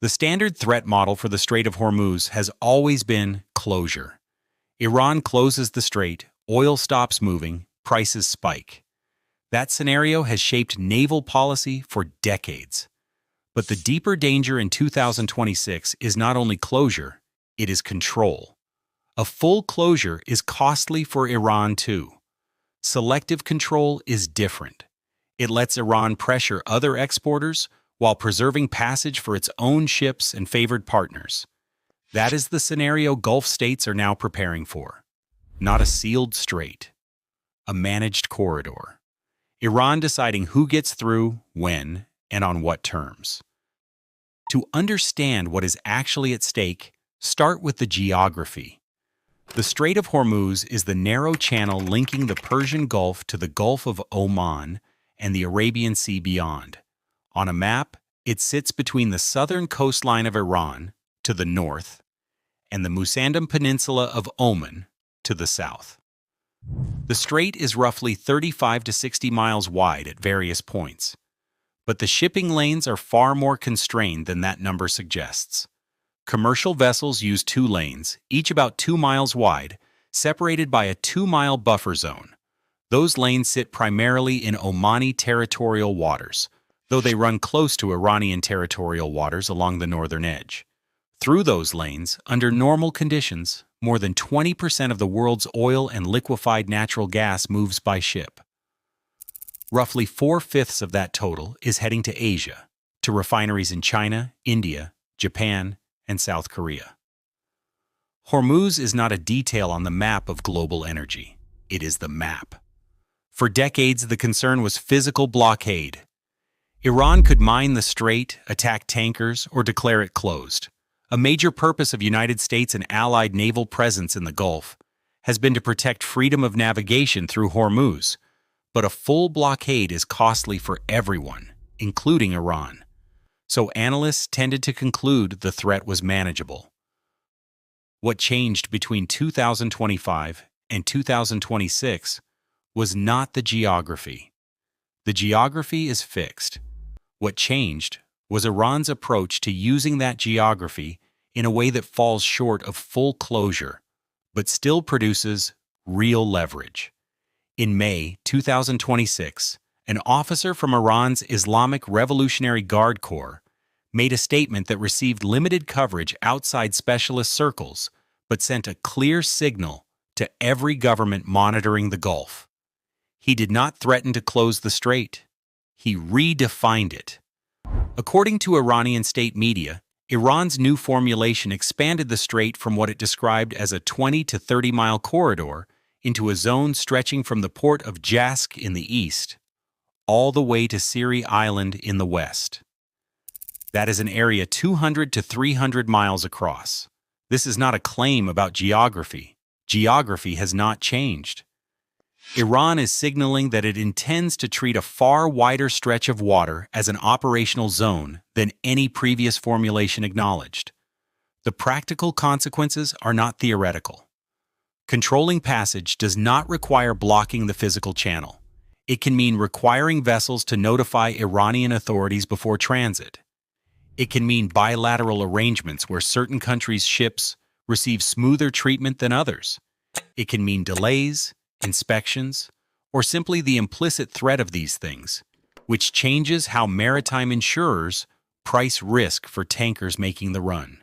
The standard threat model for the Strait of Hormuz has always been closure. Iran closes the strait, oil stops moving, prices spike. That scenario has shaped naval policy for decades. But the deeper danger in 2026 is not only closure, it is control. A full closure is costly for Iran too. Selective control is different. It lets Iran pressure other exporters while preserving passage for its own ships and favored partners. That is the scenario Gulf states are now preparing for. Not a sealed strait, a managed corridor. Iran deciding who gets through, when, and on what terms. To understand what is actually at stake, start with the geography. The Strait of Hormuz is the narrow channel linking the Persian Gulf to the Gulf of Oman and the Arabian Sea beyond. On a map, it sits between the southern coastline of Iran, to the north, and the Musandam Peninsula of Oman, to the south. The strait is roughly 35 to 60 miles wide at various points, but the shipping lanes are far more constrained than that number suggests. Commercial vessels use 2 lanes, each about 2 miles wide, separated by a 2-mile buffer zone. Those lanes sit primarily in Omani territorial waters, though they run close to Iranian territorial waters along the northern edge. Through those lanes, under normal conditions, more than 20% of the world's oil and liquefied natural gas moves by ship. Roughly 4/5 of that total is heading to Asia, to refineries in China, India, Japan, and South Korea. Hormuz is not a detail on the map of global energy. It is the map. For decades, the concern was physical blockade. Iran could mine the strait, attack tankers, or declare it closed. A major purpose of United States and allied naval presence in the Gulf has been to protect freedom of navigation through Hormuz, but a full blockade is costly for everyone, including Iran. So analysts tended to conclude the threat was manageable. What changed between 2025 and 2026 was not the geography. The geography is fixed. What changed was Iran's approach to using that geography in a way that falls short of full closure, but still produces real leverage. In May 2026, an officer from Iran's Islamic Revolutionary Guard Corps made a statement that received limited coverage outside specialist circles, but sent a clear signal to every government monitoring the Gulf. He did not threaten to close the strait. He redefined it. According to Iranian state media, Iran's new formulation expanded the strait from what it described as a 20 to 30-mile corridor into a zone stretching from the port of Jask in the east, all the way to Siri Island in the west. That is an area 200 to 300 miles across. This is not a claim about geography. Geography has not changed. Iran is signaling that it intends to treat a far wider stretch of water as an operational zone than any previous formulation acknowledged. The practical consequences are not theoretical. Controlling passage does not require blocking the physical channel. It can mean requiring vessels to notify Iranian authorities before transit. It can mean bilateral arrangements where certain countries' ships receive smoother treatment than others. It can mean delays, inspections, or simply the implicit threat of these things, which changes how maritime insurers price risk for tankers making the run.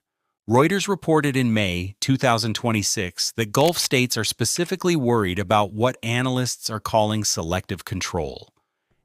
Reuters reported in May 2026 that Gulf states are specifically worried about what analysts are calling selective control.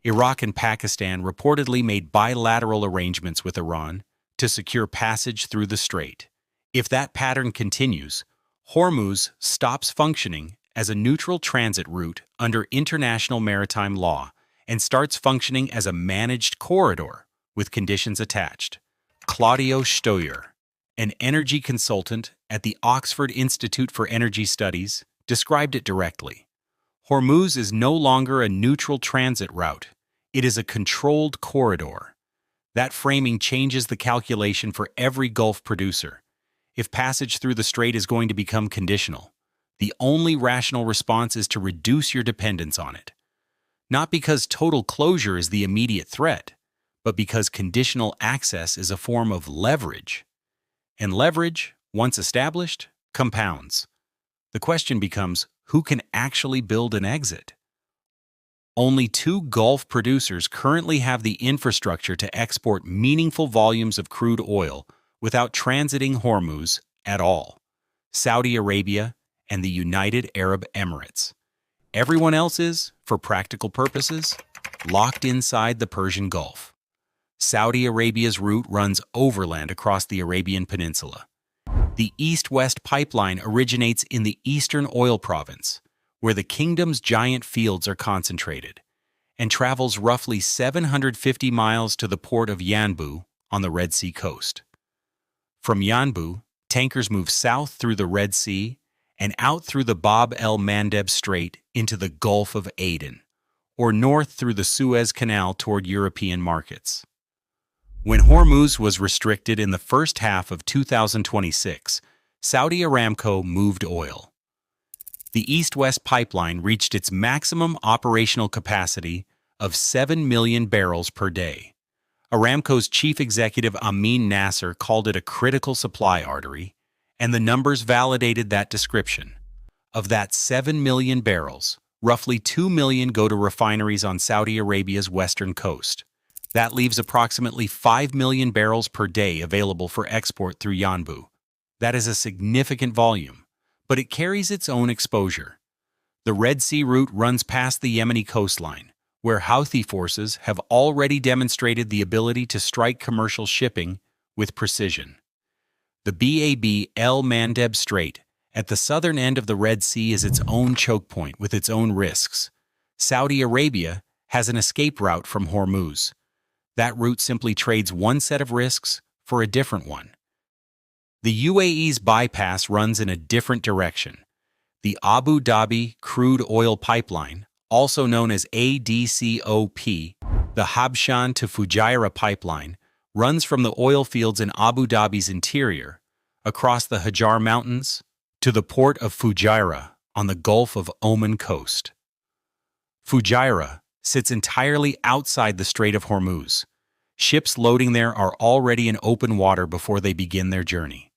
Iraq and Pakistan reportedly made bilateral arrangements with Iran to secure passage through the strait. If that pattern continues, Hormuz stops functioning as a neutral transit route under international maritime law and starts functioning as a managed corridor with conditions attached. Claudio Steuer, an energy consultant at the Oxford Institute for Energy Studies, described it directly. Hormuz is no longer a neutral transit route. It is a controlled corridor. That framing changes the calculation for every Gulf producer. If passage through the strait is going to become conditional, the only rational response is to reduce your dependence on it. Not because total closure is the immediate threat, but because conditional access is a form of leverage. And leverage, once established, compounds. The question becomes, who can actually build an exit? Only two Gulf producers currently have the infrastructure to export meaningful volumes of crude oil without transiting Hormuz at all: Saudi Arabia and the United Arab Emirates. Everyone else is, for practical purposes, locked inside the Persian Gulf. Saudi Arabia's route runs overland across the Arabian Peninsula. The East-West pipeline originates in the Eastern Oil Province, where the kingdom's giant fields are concentrated, and travels roughly 750 miles to the port of Yanbu on the Red Sea coast. From Yanbu, tankers move south through the Red Sea and out through the Bab el-Mandeb Strait into the Gulf of Aden, or north through the Suez Canal toward European markets. When Hormuz was restricted in the first half of 2026, Saudi Aramco moved oil. The East-West pipeline reached its maximum operational capacity of 7 million barrels per day. Aramco's chief executive Amin Nasser called it a critical supply artery, and the numbers validated that description. Of that 7 million barrels, roughly 2 million go to refineries on Saudi Arabia's western coast. That leaves approximately 5 million barrels per day available for export through Yanbu. That is a significant volume, but it carries its own exposure. The Red Sea route runs past the Yemeni coastline, where Houthi forces have already demonstrated the ability to strike commercial shipping with precision. The Bab el-Mandeb Strait at the southern end of the Red Sea is its own choke point with its own risks. Saudi Arabia has an escape route from Hormuz. That route simply trades one set of risks for a different one. The UAE's bypass runs in a different direction. The Abu Dhabi crude oil pipeline, also known as ADCOP, the Habshan to Fujairah pipeline, runs from the oil fields in Abu Dhabi's interior, across the Hajar Mountains, to the port of Fujairah on the Gulf of Oman coast. Fujairah sits entirely outside the Strait of Hormuz. Ships loading there are already in open water before they begin their journey.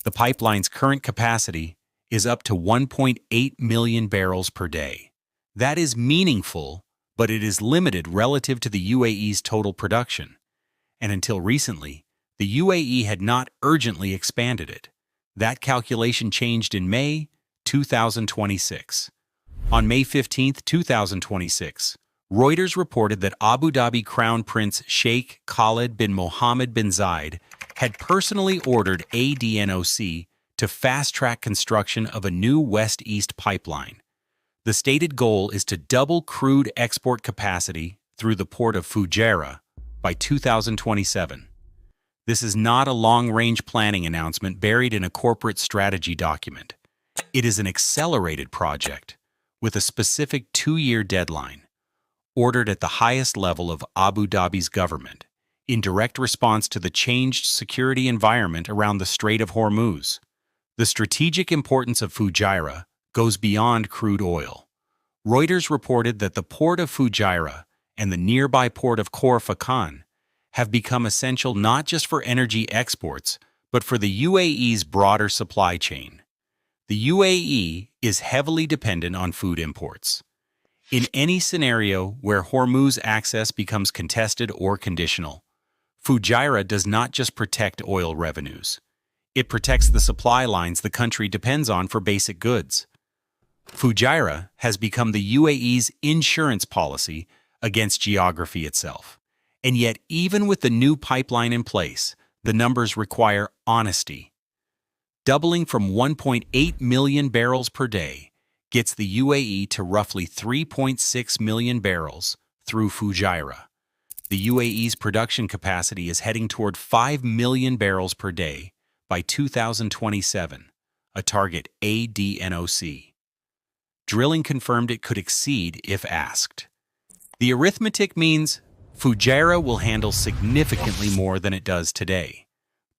The pipeline's current capacity is up to 1.8 million barrels per day. That is meaningful, but it is limited relative to the UAE's total production. And until recently, the UAE had not urgently expanded it. That calculation changed in May 2026. On May 15, 2026, Reuters reported that Abu Dhabi Crown Prince Sheikh Khalid bin Mohammed bin Zayed had personally ordered ADNOC to fast-track construction of a new west-east pipeline. The stated goal is to double crude export capacity through the port of Fujairah by 2027. This is not a long-range planning announcement buried in a corporate strategy document. It is an accelerated project with a specific 2-year deadline, ordered at the highest level of Abu Dhabi's government, in direct response to the changed security environment around the Strait of Hormuz. The strategic importance of Fujairah goes beyond crude oil. Reuters reported that the port of Fujairah and the nearby port of Khor Fakkan have become essential not just for energy exports, but for the UAE's broader supply chain. The UAE is heavily dependent on food imports. In any scenario where Hormuz access becomes contested or conditional, Fujairah does not just protect oil revenues. It protects the supply lines the country depends on for basic goods. Fujairah has become the UAE's insurance policy against geography itself. And yet, even with the new pipeline in place, the numbers require honesty. Doubling from 1.8 million barrels per day gets the UAE to roughly 3.6 million barrels through Fujairah. The UAE's production capacity is heading toward 5 million barrels per day by 2027, a target ADNOC. Drilling confirmed it could exceed if asked. The arithmetic means Fujairah will handle significantly more than it does today,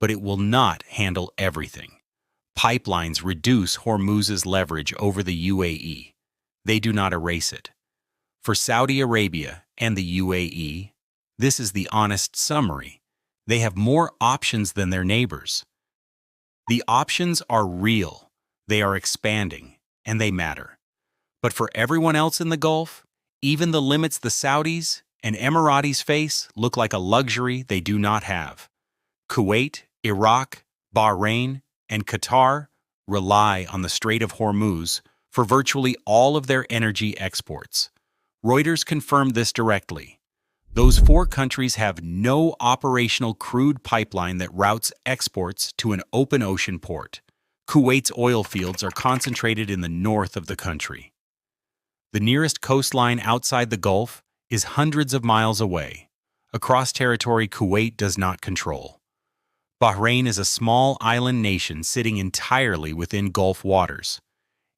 but it will not handle everything. Pipelines reduce Hormuz's leverage over the UAE. They do not erase it. For Saudi Arabia and the UAE, This is the honest summary. They have more options than their neighbors. The options are real, they are expanding, and they matter. But for everyone else in the Gulf, even the limits the Saudis and Emiratis face look like a luxury they do not have. Kuwait, Iraq, Bahrain, and Qatar rely on the Strait of Hormuz for virtually all of their energy exports. Reuters confirmed this directly. Those four countries have no operational crude pipeline that routes exports to an open ocean port. Kuwait's oil fields are concentrated in the north of the country. The nearest coastline outside the Gulf is hundreds of miles away, across territory Kuwait does not control. Bahrain is a small island nation sitting entirely within Gulf waters.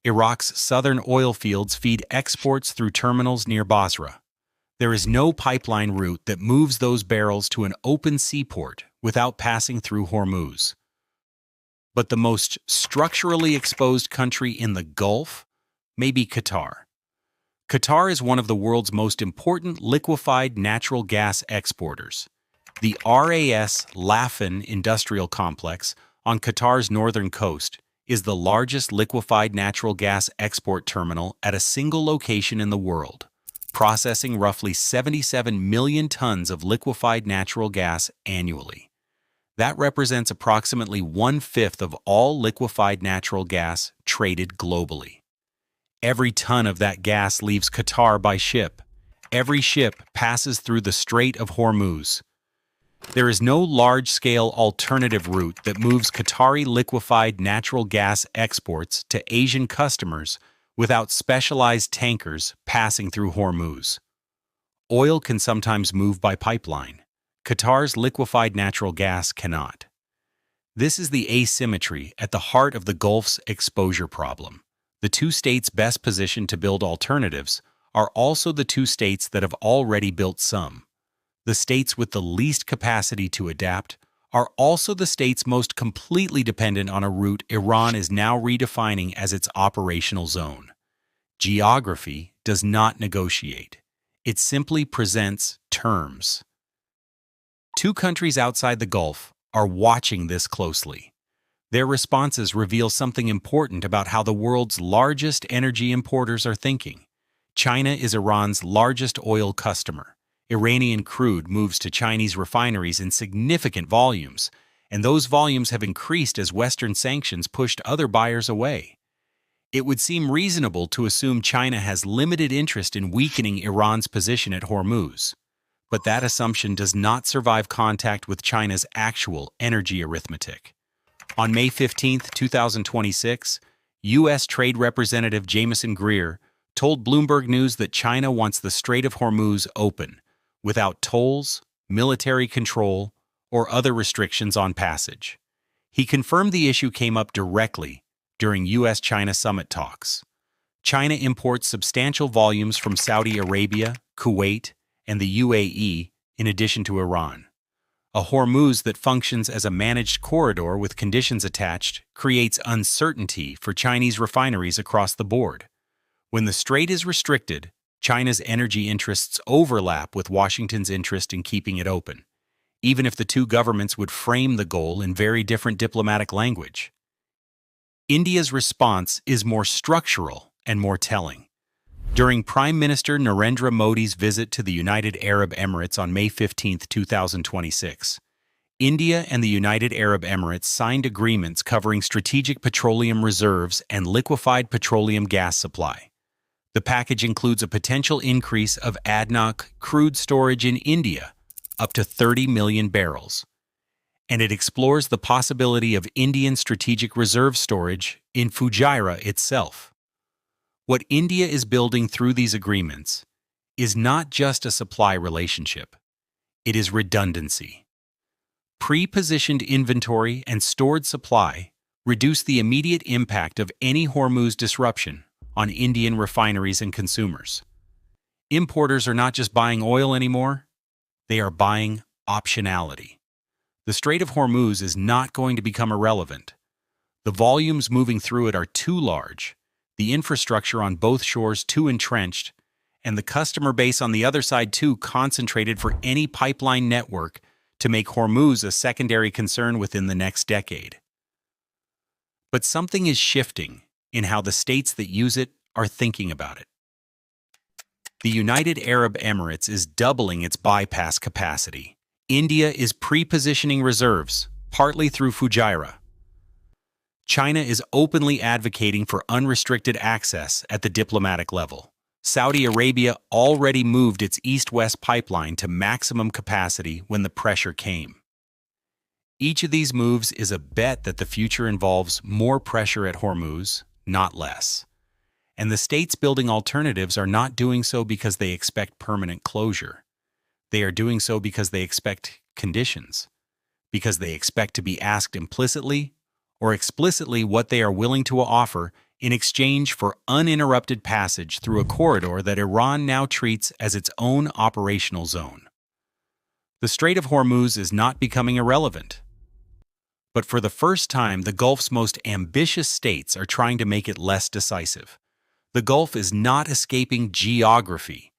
Iraq's southern oil fields feed exports through terminals near Basra. There is no pipeline route that moves those barrels to an open seaport without passing through Hormuz. But the most structurally exposed country in the Gulf may be Qatar. Qatar is one of the world's most important liquefied natural gas exporters. The RAS Laffan Industrial Complex on Qatar's northern coast is the largest liquefied natural gas export terminal at a single location in the world, processing roughly 77 million tons of liquefied natural gas annually. That represents approximately 1/5 of all liquefied natural gas traded globally. Every ton of that gas leaves Qatar by ship. Every ship passes through the Strait of Hormuz. There is no large-scale alternative route that moves Qatari liquefied natural gas exports to Asian customers without specialized tankers passing through Hormuz. Oil can sometimes move by pipeline. Qatar's liquefied natural gas cannot. This is the asymmetry at the heart of the Gulf's exposure problem. The two states best positioned to build alternatives are also the two states that have already built some. The states with the least capacity to adapt are also the states most completely dependent on a route Iran is now redefining as its operational zone. Geography does not negotiate. It simply presents terms. Two countries outside the Gulf are watching this closely. Their responses reveal something important about how the world's largest energy importers are thinking. China is Iran's largest oil customer. Iranian crude moves to Chinese refineries in significant volumes, and those volumes have increased as Western sanctions pushed other buyers away. It would seem reasonable to assume China has limited interest in weakening Iran's position at Hormuz. But that assumption does not survive contact with China's actual energy arithmetic. On May 15, 2026, U.S. Trade Representative Jamieson Greer told Bloomberg News that China wants the Strait of Hormuz open, without tolls, military control, or other restrictions on passage. He confirmed the issue came up directly during U.S.-China summit talks. China imports substantial volumes from Saudi Arabia, Kuwait, and the UAE, in addition to Iran. A Hormuz that functions as a managed corridor with conditions attached creates uncertainty for Chinese refineries across the board. When the strait is restricted, China's energy interests overlap with Washington's interest in keeping it open, even if the two governments would frame the goal in very different diplomatic language. India's response is more structural and more telling. During Prime Minister Narendra Modi's visit to the United Arab Emirates on May 15, 2026, India and the United Arab Emirates signed agreements covering strategic petroleum reserves and liquefied petroleum gas supply. The package includes a potential increase of ADNOC crude storage in India, up to 30 million barrels, and it explores the possibility of Indian strategic reserve storage in Fujairah itself. What India is building through these agreements is not just a supply relationship, it is redundancy. Pre-positioned inventory and stored supply reduce the immediate impact of any Hormuz disruption on Indian refineries and consumers. Importers are not just buying oil anymore, they are buying optionality. The Strait of Hormuz is not going to become irrelevant. The volumes moving through it are too large, the infrastructure on both shores too entrenched, and the customer base on the other side too concentrated for any pipeline network to make Hormuz a secondary concern within the next decade. But something is shifting in how the states that use it are thinking about it. The United Arab Emirates is doubling its bypass capacity. India is pre-positioning reserves, partly through Fujairah. China is openly advocating for unrestricted access at the diplomatic level. Saudi Arabia already moved its east-west pipeline to maximum capacity when the pressure came. Each of these moves is a bet that the future involves more pressure at Hormuz, not less. And the states building alternatives are not doing so because they expect permanent closure. They are doing so because they expect conditions, because they expect to be asked implicitly or explicitly what they are willing to offer in exchange for uninterrupted passage through a corridor that Iran now treats as its own operational zone. The Strait of Hormuz is not becoming irrelevant. But for the first time, the Gulf's most ambitious states are trying to make it less decisive. The Gulf is not escaping geography.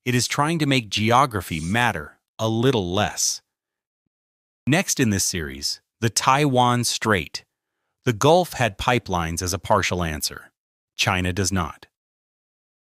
It is trying to make geography matter a little less. Next in this series, the Taiwan Strait. The Gulf had pipelines as a partial answer. China does not.